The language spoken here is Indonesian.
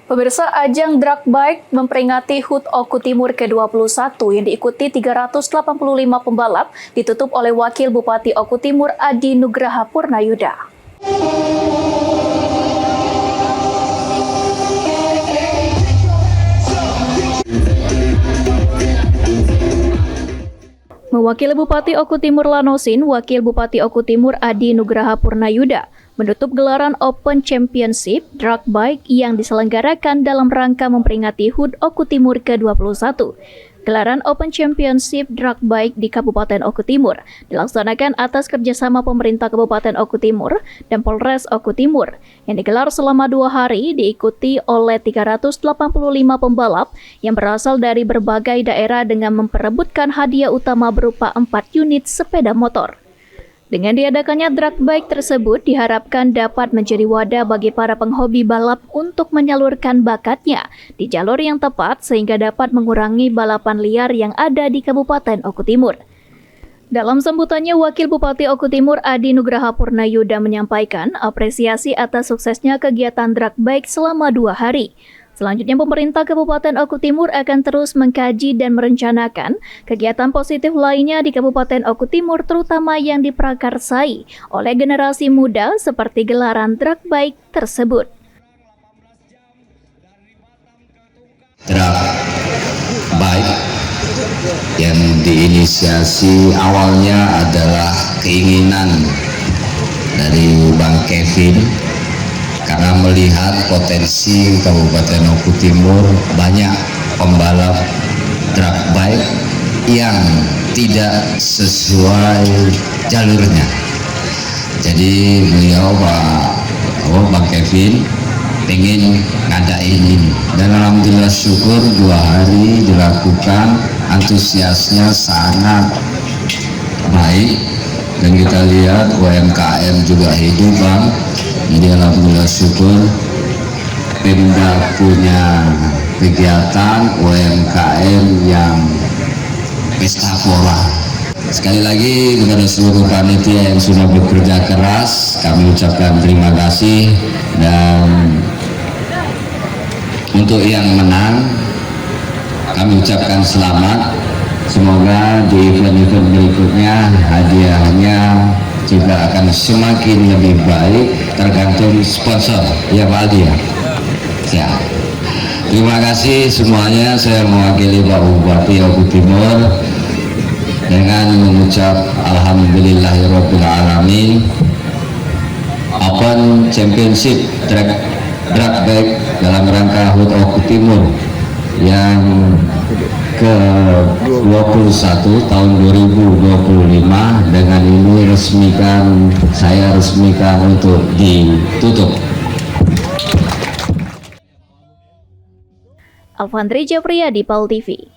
Pemirsa, ajang drag bike memperingati HUT Oku Timur ke-21 yang diikuti 385 pembalap ditutup oleh Wakil Bupati Oku Timur Adi Nugraha Purnayuda. Mewakili Bupati Oku Timur Lanosin, Wakil Bupati Oku Timur Adi Nugraha Purnayuda menutup gelaran Open Championship Drag Bike yang diselenggarakan dalam rangka memperingati HUT Oku Timur ke-21. Gelaran Open Championship Drag Bike di Kabupaten Oku Timur dilaksanakan atas kerjasama pemerintah Kabupaten Oku Timur dan Polres Oku Timur yang digelar selama 2 hari, diikuti oleh 385 pembalap yang berasal dari berbagai daerah dengan memperebutkan hadiah utama berupa 4 unit sepeda motor. Dengan diadakannya drag bike tersebut diharapkan dapat menjadi wadah bagi para penghobi balap untuk menyalurkan bakatnya di jalur yang tepat sehingga dapat mengurangi balapan liar yang ada di Kabupaten Oku Timur. Dalam sambutannya, Wakil Bupati Oku Timur Adi Nugraha Purnayuda menyampaikan apresiasi atas suksesnya kegiatan drag bike selama 2 hari. Selanjutnya, pemerintah Kabupaten Oku Timur akan terus mengkaji dan merencanakan kegiatan positif lainnya di Kabupaten Oku Timur, terutama yang diprakarsai oleh generasi muda seperti gelaran drag bike tersebut. Drag bike yang diinisiasi awalnya adalah keinginan dari Bang Kevin, karena melihat potensi Kabupaten Oku Timur banyak pembalap drag bike yang tidak sesuai jalurnya. Jadi beliau Bang Kevin ingin ngadain ini, dan alhamdulillah syukur 2 hari dilakukan, antusiasnya sangat baik dan kita lihat UMKM juga hidup, Bang. Jadi alhamdulillah syukur Pemda punya kegiatan UMKM yang pesta pora. Sekali lagi kepada seluruh panitia yang sudah bekerja keras, kami ucapkan terima kasih, dan untuk yang menang kami ucapkan selamat. Semoga di event-event berikutnya hadiahnya juga akan semakin lebih baik, tergantung sponsor, ya Pak Aldi ya. Siap. Terima kasih semuanya. Saya mewakili Pak Bupati Oku Timur dengan mengucap alhamdulillahirabbil alamin. Open Championship Drag Bike dalam rangka HUT Oku Timur yang ke-21 tahun 2025 dengan ini saya resmikan untuk ditutup. Alfandri Japriyadi, PAL TV.